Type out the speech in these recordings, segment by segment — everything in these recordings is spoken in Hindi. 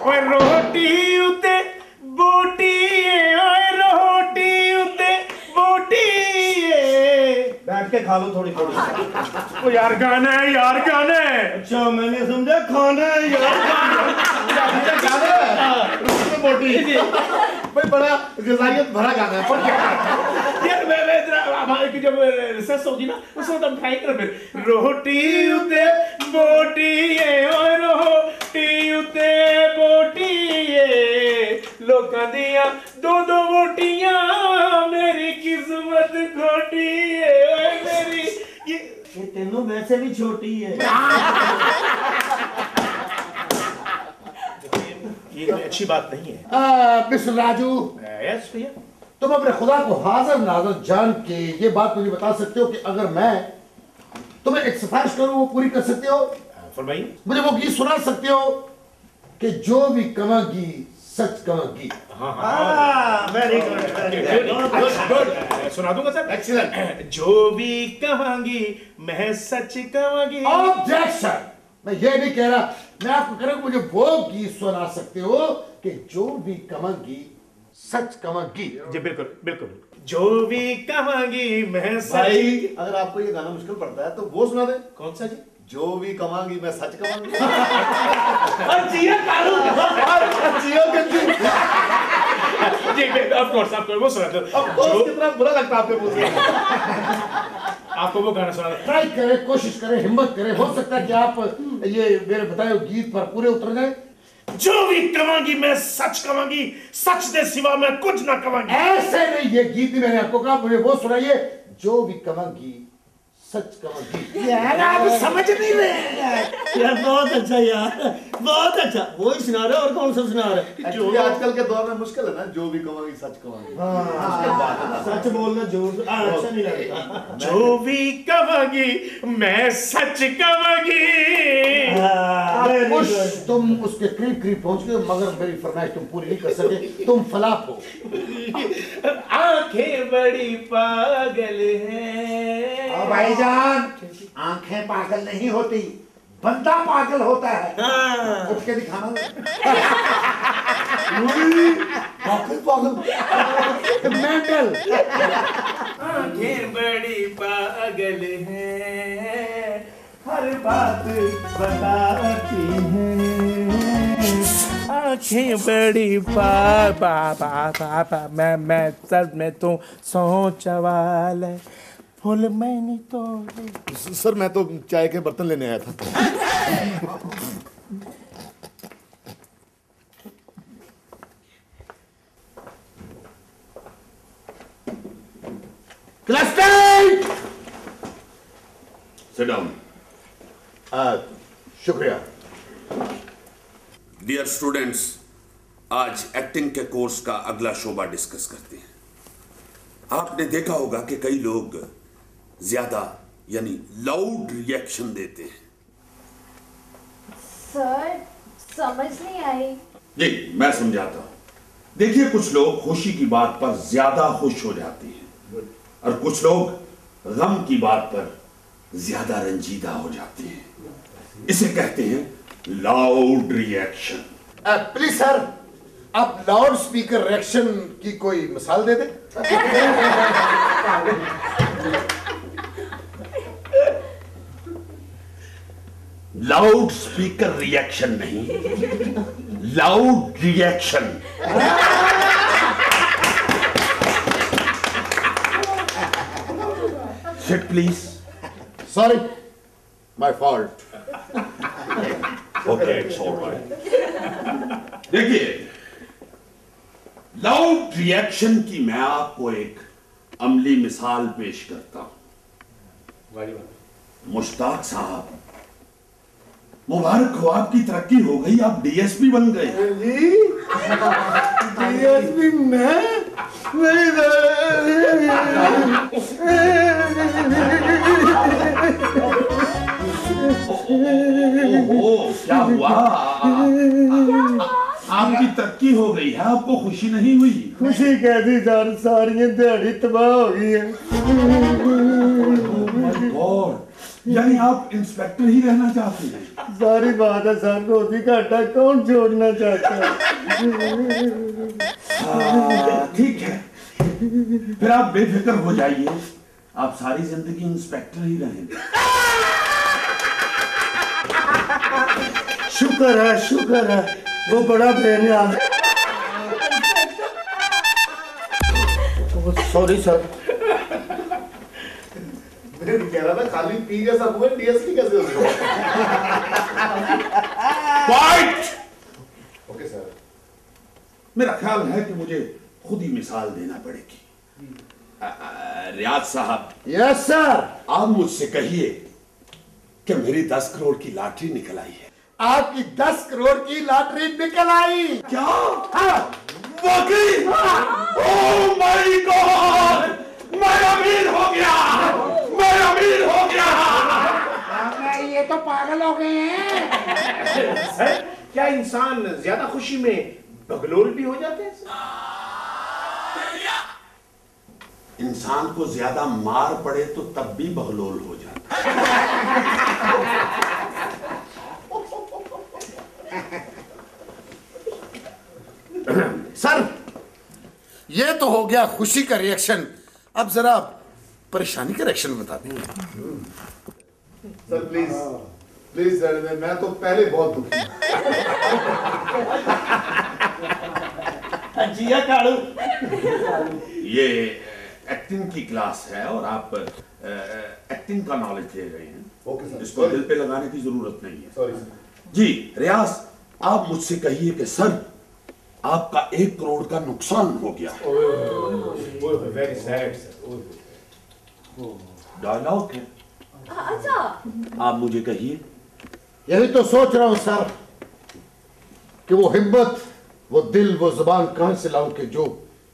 ओए रोटी उते बोटी ओए रोटी उते बोटी बैठ के खा लो थोड़ी थोड़ी। ओ यार गाना है यार गाना है। अच्छा मैंने समझा खाना है यार। मोटी भाई बड़ा गजारियत भरा गाना है। यार मैं हमारे की जब रिसर्च होगी ना उस वक्त हम ट्राई करें फिर रोटी उते बोटी ओए रोटी उते बोटी लोकां दियां दो दो बोटियां मेरी किस्मत खोटी ओए मेरी ये तेनों वैसे भी छोटी है। ये कोई अच्छी बात नहीं है। मिस्टर राजू, यस भैया, तुम अपने खुदा को हाजिर नाज़र जान के ये बात मुझे बता सकते हो कि अगर मैं तुम्हें एक सिफारिश करूं वो पूरी कर सकते हो? फरमाइए। मुझे वो गीत सुना सकते हो कि जो भी कमागी सच कमागी? Very good. सुना दूंगा सर। एक्सीलेंट। जो भी कहांगी मैं सच कहूंगी। ऑब्जेक्शन। मैं ये नहीं कह रहा, मैं आपको कह रहा हूं मुझे वो गीत सुना सकते हो कि जो भी कमागी सच कमागी। जी बिल्कुल बिल्कुल। जो भी कहांगी मैं सच। भाई अगर आपको ये गाना मुश्किल पड़ता है तो वो सुना दे। कौन सा जी? जो भी कमांगी मैं सच कमांगी। जिया कालू जियो गंजी। जी ऑफ कोर्स वो सुना दो। अब कितना बुरा लगता है आपके मुंह से। आपको वो गाना सुना दो। ट्राई करें, कोशिश करें, हिम्मत करें, हो सकता है कि आप ये मेरे बताए हुए गीत पर पूरे उतर जाए। जो भी कमांगी मैं सच कमांगी, सच दे सिवा मैं कुछ ना कमांगी। ऐसे नहीं, ये गीत ही मैंने आपको कहा, मुझे वो सुनाइए। जो भी कमांगी सच कमांगी। यार आप समझ नहीं रहे यार। बहुत अच्छा यार, बहुत अच्छा। वो ही सुना रहे और कौन सा सुना रहे? जो आजकल के दौर में मुश्किल है ना, जो भी कमांगी सच कमांगी। सच बोलना जोर अच्छा नहीं लगता। जो भी कमांगी मैं सच कमांगी। तुम उसके करीब करीब पहुंच गए मगर मेरी फरमाइश तुम पूरी नहीं कर सके, तुम फलाप हो। आंखें बड़ी पागल हैं। भाईजान, आंखें पागल नहीं होती, बंदा पागल होता है। उठ के दिखाना। पागल पागल मेंटल। आंखें बड़ी पागल हैं, हर बात बताती हैं। आंखें बड़ी मैं सर में तो सोचवाल फूल मैंने तो। सर मैं तो चाय के बर्तन लेने आया था। Sit down. शुक्रिया। डियर स्टूडेंट्स, आज एक्टिंग के कोर्स का अगला शोबा डिस्कस करते हैं। आपने देखा होगा कि कई लोग ज्यादा यानी लाउड रिएक्शन देते हैं। सर समझ नहीं आई। जी मैं समझाता हूं। देखिए कुछ लोग खुशी की बात पर ज्यादा खुश हो जाते हैं और कुछ लोग गम की बात पर ज्यादा रंजीदा हो जाते हैं। इसे कहते हैं लाउड रिएक्शन। प्लीज सर, आप लाउड स्पीकर रिएक्शन की कोई मिसाल दे दें? लाउड स्पीकर रिएक्शन नहीं, loud reaction. Sit please. Sorry, my fault. Okay it's alright. देखिए लाउड रिएक्शन की मैं आपको एक अमली मिसाल पेश करता हूं। मुश्ताक साहब, मुबारक हो, आपकी तरक्की हो गई, आप डीएसपी बन गए। डीएसपी मैं? ओहो क्या हुआ? आपकी तरक्की हो गई है, आपको खुशी नहीं हुई? खुशी कैसी सर, सारी दिहाड़ी तबाह हो गई है। गॉड, यानी आप इंस्पेक्टर ही रहना चाहते हैं? सारी बात है सर, रोटी का आटा कौन जोड़ना चाहता है? ठीक है, फिर आप बेफिक्र हो जाइए, आप सारी जिंदगी इंस्पेक्टर ही रहेंगे। शुक्र है वो बड़ा बेनियाज। Sorry sir. मैं कह रहा था खाली पी जैसा हुआ, डीएसपी कैसे हो गया? फाइट! Okay sir. मेरा ख्याल है कि मुझे खुद ही मिसाल देना पड़ेगी। रियाज साहब। Yes sir. आप मुझसे कहिए कि मेरी 10 करोड़ की लॉटरी निकल आई है। आपकी 10 करोड़ की लॉटरी निकल आई। क्या? वाकई? Oh my God! मैं अमीर हो गया! मैं अमीर हो गया! ये तो पागल हो गए हैं। सर, क्या इंसान ज्यादा खुशी में बगलोल भी हो जाते हैं? इंसान को ज्यादा मार पड़े तो तब भी बगलोल हो जाता है। सर, ये तो हो गया खुशी का रिएक्शन, अब जरा परेशानी का रिएक्शन बता दें। सर प्लीज प्लीज सर, मैं तो पहले बहुत दुखी हूं। जिया काड़ू। ये एक्टिंग की क्लास है और आप एक्टिंग का नॉलेज दे रहे हैं। Okay sir. इसको दिल पे लगाने की जरूरत नहीं है। Sorry sir. जी रियाज, आप मुझसे कहिए कि सर आपका 1 करोड़ का नुकसान हो गया। Very sad sir. डायलॉग है। अच्छा, आप मुझे कहिए। यही तो सोच रहा हूं सर कि वो हिम्मत, वो दिल, वो जुबान कहां से लाऊं कि जो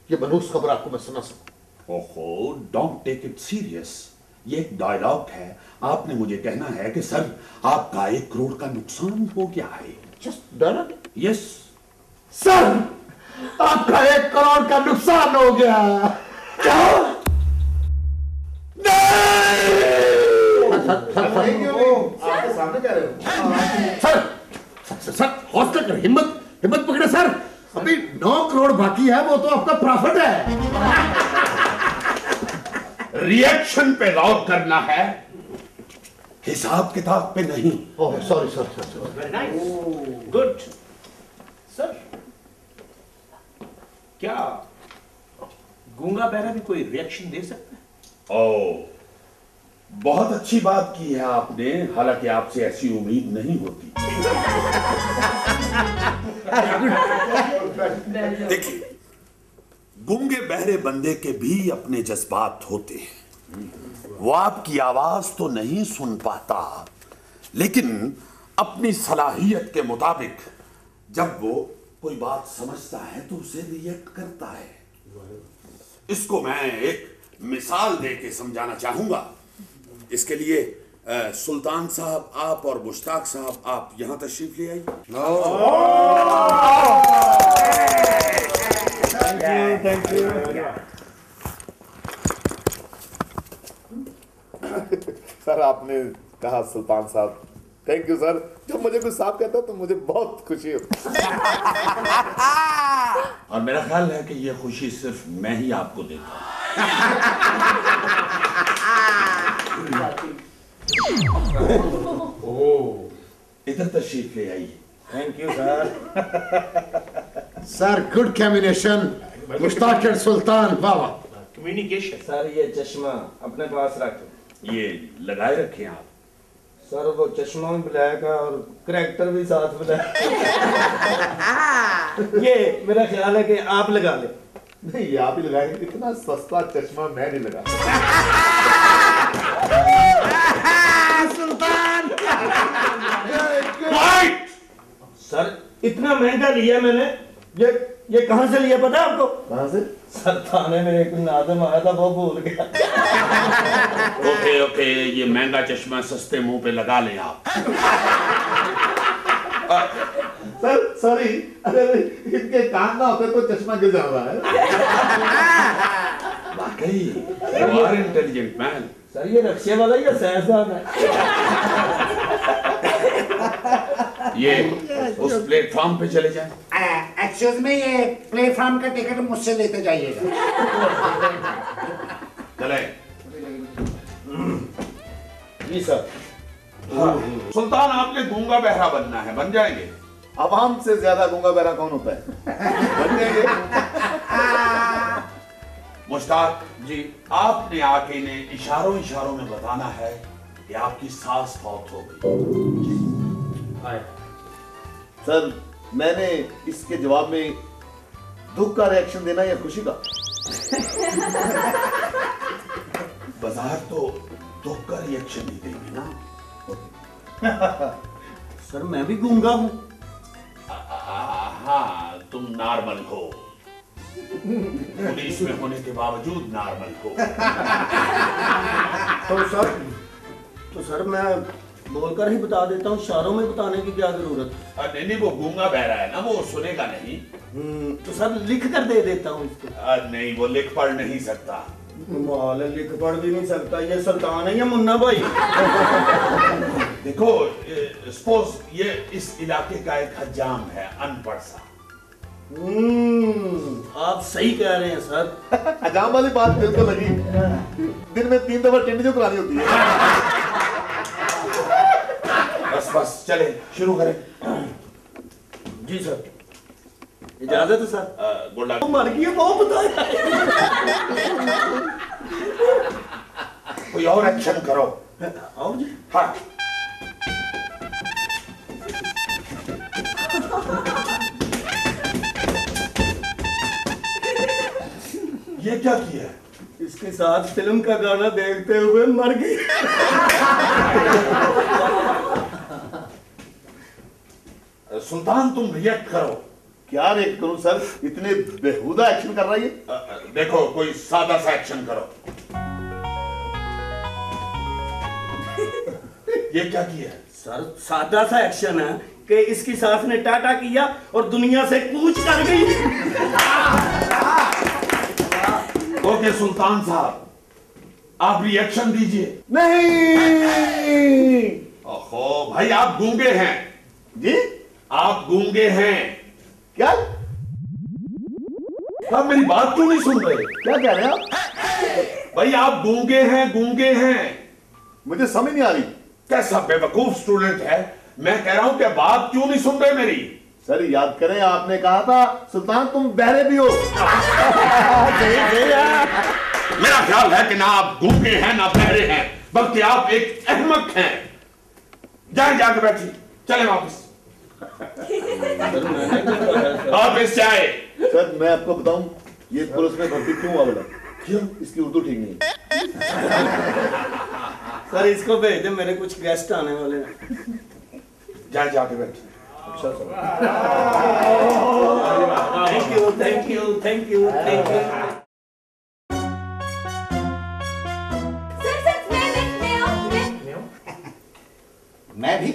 ये मनूस खबर आपको मैं सुना सकूं। ओहो, डोंट टेक इट सीरियस, ये एक डायलॉग है। आपने मुझे कहना है कि सर आपका 1 करोड़ का नुकसान हो गया है। Just dialogue. यस सर, आपका 1 करोड़ का नुकसान हो गया। क्या? नहीं क्यों नहीं, आपके सामने कह रहे हो। सर हौसला कर, हिम्मत पकड़े सर, अभी 9 करोड़ बाकी है, वो तो आपका प्रॉफिट है। रिएक्शन पे गौर करना है, हिसाब किताब पे नहीं। Oh sorry sir. Very nice, good. Sir, क्या गूंगा बहरा भी कोई रिएक्शन दे सकता है? ओह, बहुत अच्छी बात की है आपने, हालांकि आपसे ऐसी उम्मीद नहीं होती। देखिए, गूंगे बहरे बंदे के भी अपने जज्बात होते हैं। वो आपकी आवाज तो नहीं सुन पाता, लेकिन अपनी सलाहियत के मुताबिक जब वो कोई बात समझता है तो उसे रिएक्ट करता है। इसको मैं एक मिसाल दे के समझाना चाहूंगा। इसके लिए सुल्तान साहब आप और मुश्ताक साहब आप यहां तशरीफ ले आइए। Thank you. सर आपने कहा सुल्तान साहब, थैंक यू सर। जब मुझे कोई साहब कहता है तो मुझे बहुत खुशी होती है। और मेरा ख्याल है कि ये खुशी सिर्फ मैं ही आपको देता हूं। इधर तशरीफ ले आइए। Thank you sir. Sir good combination, Mushtaq और सुल्तान, वाह वाह। कम्युनिकेशन। सर ये चश्मा अपने पास रख। ये लगाए रखें आप। सर वो चश्मा भी ब्लैक है और करैक्टर भी साथ ब्लैक। ये मेरा ख्याल है कि आप लगा ले। नहीं, आप ही लगाएंगे, इतना सस्ता चश्मा मैं नहीं लगा। सुल्तान। सर इतना महंगा लिया मैंने, ये कहां से लिया पता है आपको? कहां से? सर थाने में एक नाज़िम आया था, वो भूल गया। ओके, ये महंगा चश्मा सस्ते मुंह पे लगा लें आप। सर सॉरी, अरे इनके कान ना होते तो चश्मा गिर जा रहा है। वाकई, you are intelligent man। Sir ये रक्शे वाला या सैरदान है? ये उस प्लेटफॉर्म पे चले जाएं। एक्सक्यूज मी, ये प्लेटफॉर्म का टिकट मुझसे लेते जाइएगा। चले। जी सर। हाँ। सुल्तान आपने गूंगा बहरा बनना है, बन जाएंगे? आवाम से ज्यादा गूंगा बहरा कौन होता है? बन जाएंगे। मुश्ताक जी, आपने आके इन्हें इशारों इशारों में बताना है कि आपकी सास फौत हो गई। सर मैंने इसके जवाब में दुख का रिएक्शन देना या खुशी का? बाजार तो दुख का रिएक्शन ही देंगे ना। सर मैं भी गूंगा हूँ। हाँ, तुम नॉर्मल हो, पुलिस में होने के बावजूद नॉर्मल हो। तो सर मैं बोलकर ही बता देता हूँ, इशारों में बताने की क्या जरूरत? नहीं नहीं, वो गूंगा बहरा है ना, वो सुनेगा नहीं। तो सर लिख कर दे देता हूँ इसको। नहीं, वो लिख पढ़ नहीं सकता। माल लिख पढ़ भी नहीं सकता, ये सुल्तान है या मुन्ना भाई? देखो, सपोज ये इस इलाके का एक हजाम है, अनपढ़ सा। आप सही कह रहे हैं सर। हजाम वाली बात दिल को लगी। दिन में 3 दफा टिंडी जो करानी होती है। बस बस चले, शुरू करें। जी सर, इजाजत है सर। Good luck. मर गई वो बताया। कोई और एक्शन करो। आओ जी। हाँ। ये क्या किया? इसके साथ फिल्म का गाना देखते हुए मर गई। सुल्तान तुम रिएक्ट करो। क्या रिएक्ट करूं सर? इतने बेहुदा एक्शन कर रही है। देखो, कोई सादा सा एक्शन करो। ये क्या किया? सर सादा सा एक्शन है कि इसकी सास ने टाटा किया और दुनिया से कूच कर गई। ओके सुल्तान साहब, आप रिएक्शन दीजिए। नहीं। ओहो भाई, आप गूंगे हैं जी? आप गूंगे हैं क्या? आप मेरी बात क्यों नहीं सुन रहे? क्या कह रहे हैं आप? भाई आप गूंगे हैं, गूंगे हैं। मुझे समझ नहीं आ रही। कैसा बेवकूफ स्टूडेंट है। मैं कह रहा हूं कि बात क्यों नहीं सुन रहे मेरी? सर याद करें, आपने कहा था सुल्तान तुम बहरे भी हो। मेरा ख्याल है कि ना आप गूंगे हैं ना बहरे हैं, बल्कि आप एक अहमक हैं। जाए जाके बैठिए, चले वापस। वापस जाए। सर मैं आपको बताऊं, ये पुलिस में भर्ती क्यों हुआ बोला? क्यों? इसकी उर्दू ठीक नहीं है। सर इसको भेज दे, मेरे कुछ गेस्ट आने वाले हैं। जाए जाके बैठिए। अच्छा sir. Thank you thank you thank you thank you. मैं भी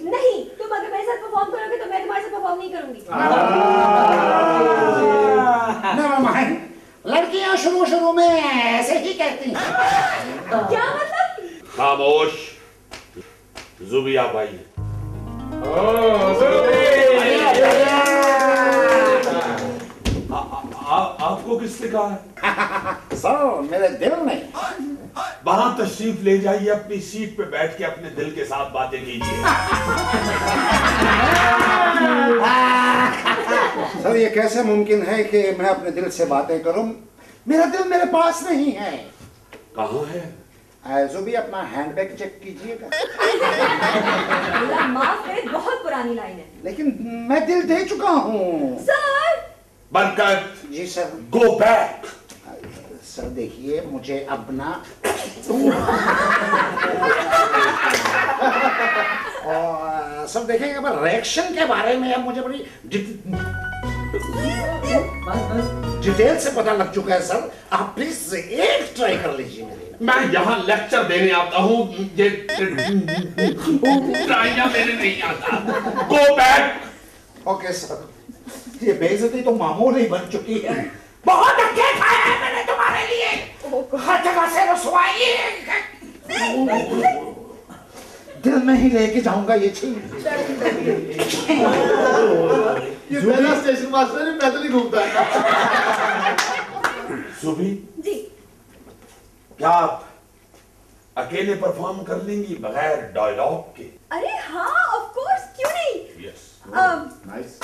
नहीं, तुम अगर मेरे साथ परफॉर्म करोगे तो मैं तुम्हारे साथ परफॉर्म नहीं करूंगी। नेवर माइंड, लड़कियां शुरू शुरू में ऐसे ही कहती हैं। क्या मतलब? खामोश, जुबिया भाई। आपको किसने कहा है? सर मेरे दिल में। वहां तशरीफ ले जाइए, अपनी सीट पे बैठ के अपने दिल के साथ बातें कीजिए। सर ये कैसे मुमकिन है कि मैं अपने दिल से बातें करूं? मेरा दिल मेरे पास नहीं है। कहाँ है? जो भी अपना हैंडबैग चेक कीजिएगा। माफ करें, बहुत पुरानी लाइन है। लेकिन मैं दिल दे चुका हूँ। सर बरकत, जी सर। Go back. सर देखिए, मुझे अपना सर देखिए, अब रिएक्शन के बारे में अब मुझे बड़ी डिटेल से पता लग चुका है सर। आप प्लीज एक ट्राई कर लीजिए मेरे। मैं यहाँ लेक्चर देने आता हूँ, ये ट्राइयां देने नहीं आता। Go back. Okay sir. ये बेइज्जती तो मामूली बन चुकी है। बहुत धक्के खाए हैं मैंने तुम्हारे लिए। हर जगह से रसवाई, दिल में ही लेके जाऊंगा ये चीज। ये पहला स्टेशन मास्टर है, पैदल ही घूमता है। सुबी जी क्या आप अकेले परफॉर्म कर लेंगी बगैर डायलॉग के? अरे हाँ ऑफ कोर्स, क्यों नहीं। Yes nice.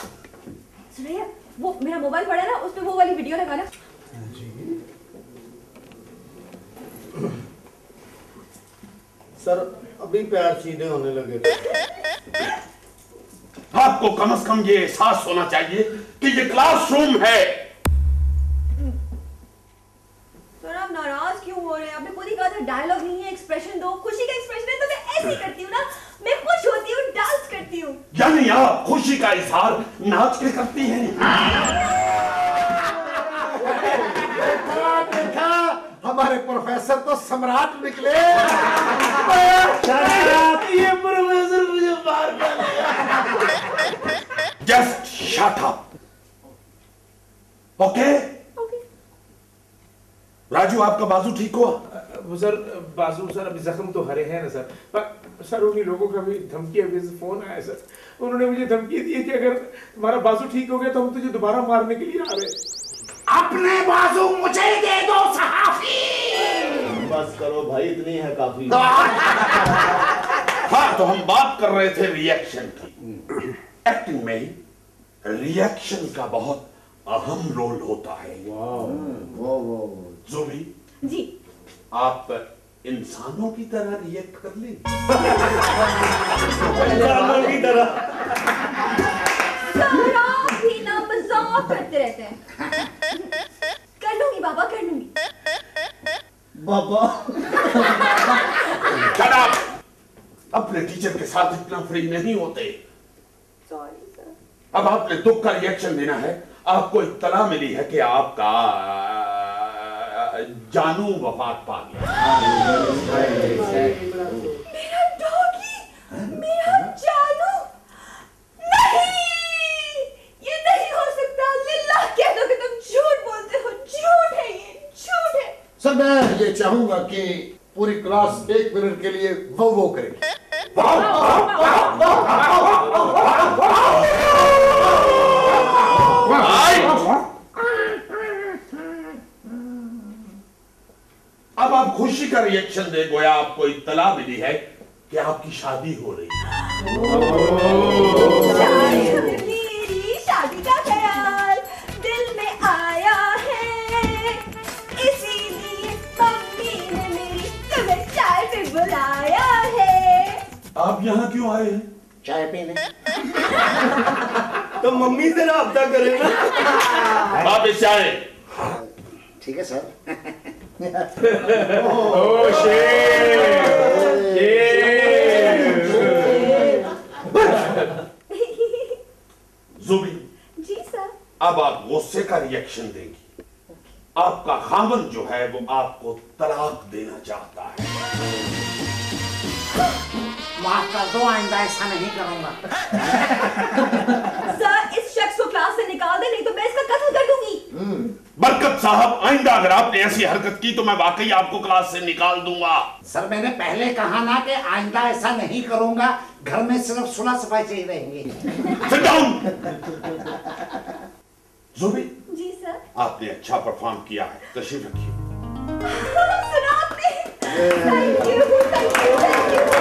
सुनिए वो मेरा मोबाइल पड़ा है ना, उसमें वो वाली वीडियो लगाना। सर अभी पैर सीधे होने लगे। आपको कम से कम ये एहसास होना चाहिए कि ये क्लासरूम है। सर आप नाराज क्यों हो रहे हैं? आपने खुद ही कहा था डायलॉग नहीं है, एक्सप्रेशन दो। खुशी का एक्सप्रेशन है तो मैं ऐसे ही करती हूँ ना, मैं खुश होती हूँ, डांस करती हूँ। यानी आप खुशी का इजहार नाच के करती हैं। देखा हमारे प्रोफेसर तो सम्राट निकले। ये प्रोफेसर मुझे मार डालेगा। Just shut up. Okay Raju, आपका बाजू ठीक हुआ? वो सर बाजू सर अभी जख्म तो हरे हैं ना सर, पर सर उन्हीं लोगों का भी धमकी अभी से फोन आया सर। उन्होंने मुझे धमकी दी है कि अगर तुम्हारा बाजू ठीक हो गया तो हम तुझे दोबारा मारने के लिए आ रहे हैं। अपने बाजू मुझे दे दो सहाफी। बस करो भाई, इतनी है काफी। हाँ तो हम बात कर रहे थे रिएक्शन की। एक्टिंग में रिएक्शन का बहुत अहम रोल होता है। ज़ोबी जी आप इंसानों की तरह रिएक्ट कर लें। इंसानों की तरह। सर आप भी ना मजाक करते रहते हैं। कर लूंगी बाबा, कर लूंगी। बाबा Shut up! अपने टीचर के साथ इतना फ्री नहीं होते। Sorry sir. अब आपने दुख का रिएक्शन देना है। आपको इत्तला मिली है कि आपका जानू वफात पा गया। मेरा डॉगी, मेरा जानू, नहीं, ये नहीं हो सकता। लिल्लाह कह दो कि तुम झूठ बोलते हो। झूठ है ये, झूठ है। सर मैं ये चाहूंगा कि पूरी क्लास 1 मिनट के लिए वो करे। अब आप खुशी का रिएक्शन दे, गोया आपको इत्तला मिली है कि आपकी शादी हो रही है। मेरी शादी का ख्याल दिल में आया है, इसीलिए मम्मी ने मेरी तुम्हें चाय पे बुलाया है। आप यहाँ क्यों आए हैं? चाय पीने। तो मम्मी से राब्ता करें ना। आप इस आए। ठीक है सर। ओ ज़ुबी जी सर। अब आप गुस्से का रिएक्शन देंगी। आपका खामन जो है वो आपको तलाक देना चाहता है। माफ कर दो, आइंदा ऐसा नहीं करूंगा। सर इस शख्स को क्लास से निकाल दे, नहीं तो मैं इसका कत्ल कर दूंगी। बरकत साहब, आइंदा अगर आपने ऐसी हरकत की तो मैं वाकई आपको क्लास से निकाल दूंगा। सर मैंने पहले कहा ना कि आइंदा ऐसा नहीं करूंगा। घर में सिर्फ सुलह सफाई चाहिए रहेंगे। Sit down! ज़ुबी जी सर। आपने अच्छा परफॉर्म किया है, तशरीफ रखिए। सुना आपने? Thank you, thank you, thank you.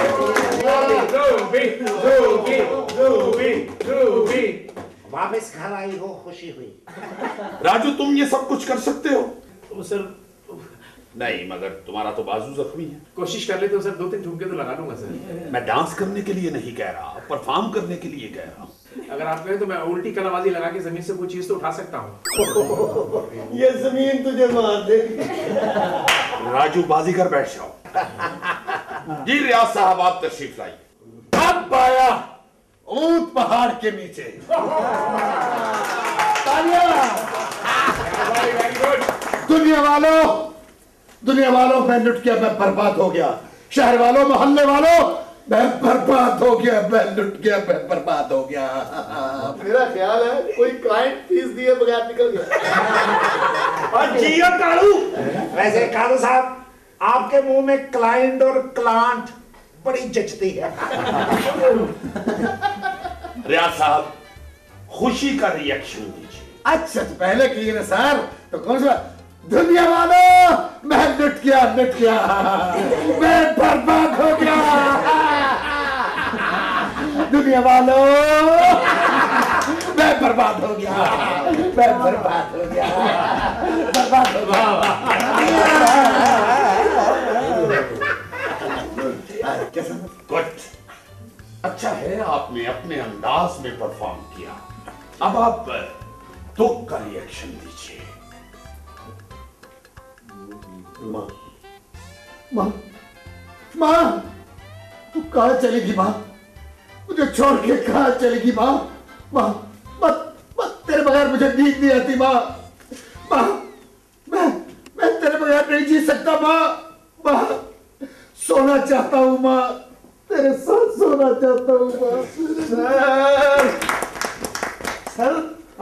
वापस घर आई हो, खुशी हुई। राजू तुम ये सब कुछ कर सकते हो? वो सर नहीं, मगर तुम्हारा तो बाजू जख्मी है। कोशिश कर ले तो सर 2-3 ठुमके तो लगा लूंगा सर। मैं डांस करने के लिए नहीं कह रहा, परफॉर्म करने के लिए कह रहा हूँ। अगर आप कहें तो मैं उल्टी कलाबाजी लगा के जमीन से कोई चीज तो उठा सकता हूँ। ये जमीन तुझे मार दे। राजू बाजीगर बैठ जाओ। जी रियाज साहब आप तशरीफ लाइए। अब पाया ऊंट पहाड़ के नीचे। दुनिया वालों मैं लुट गया, मैं बर्बाद हो गया। शहर वालों, मोहल्ले वालों, मैं बर्बाद हो गया, मैं लुट गया, मैं बर्बाद हो गया। मेरा ख्याल है कोई क्लाइंट फीस दिए बगैर निकल गया। और जियो कालू। वैसे कालू साहब, आपके मुंह में क्लाइंट और क्लांट बड़ी जचती है। रियाज साहब, खुशी का रिएक्शन दीजिए। अच्छा तो पहले किए ना सर, तो कौन सा? दुनिया वालों, मैं लुट गया, मैं बर्बाद हो गया। दुनिया वालों, मैं बर्बाद हो गया, मैं बर्बाद हो गया, बर्बाद हो गया। गुड, अच्छा है आपने अपने अंदाज में परफॉर्म किया। अब आप दुख का रिएक्शन दीजिए। माँ, माँ, माँ, तू कहाँ चलेगी माँ? मुझे छोड़ के कहाँ चलेगी माँ? माँ, मत, मत, तेरे बगैर मुझे नींद नहीं आती माँ। माँ, मैं तेरे बगैर नहीं जी सकता माँ। माँ, सोना चाहता हूँ माँ, तेरे साथ सोना चाहता हूँ माँ। सर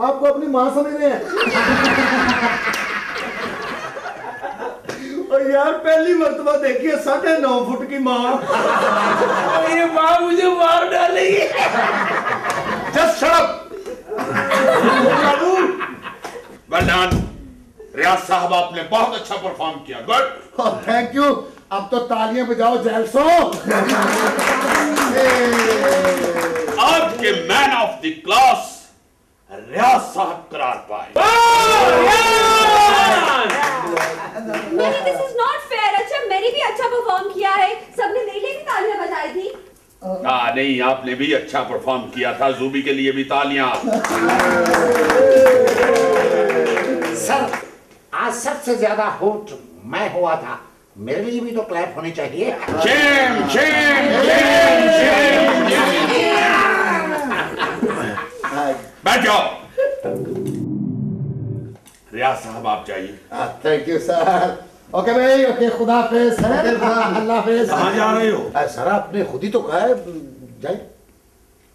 आपको अपनी माँ समझ रहे हैं? और यार पहली मर्तबा देखी है 9.5 फुट की माँ। ये माँ मुझे मार डालेगी। Just shut up. Well done Riyaz साहब, आपने बहुत अच्छा परफॉर्म किया। Good, thank you. अब तो तालियां बजाओ जेलसो। आज के man of the class Riyaz साहब करार पाए। नहीं, दिस इज नॉट फेयर। अच्छा, मैंने भी अच्छा परफॉर्म किया है, सबने मेरे लिए भी तालियां बजाई थी। नहीं, आपने भी अच्छा परफॉर्म किया था। जूबी के लिए भी तालियां। सर, आज सबसे ज्यादा होट मैं हुआ था, मेरे लिए भी तो क्लैप होनी चाहिए। Shame, shame, shame, shame. बैठ जाओ। रियाज साहब आप जाइए। Thank you sir. ओके भाई, ओके, खुदा हाफिज। अल्लाह हाफिज। कहाँ जा रहे हो? सर आपने खुद ही तो कहा है जाए।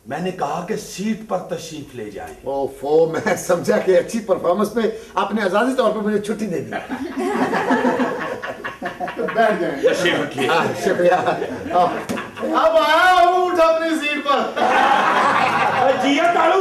मैंने कहा कि सीट पर तशरीफ ले जाएं। ओफो, मैं समझा कि अच्छी परफॉर्मेंस पे आपने आजादी तौर पर मुझे छुट्टी दे दी। बैठ जाएं। तशरीफ रखिए। शुक्रिया। अब आया उठ अपनी सीट पर। जियो कालू।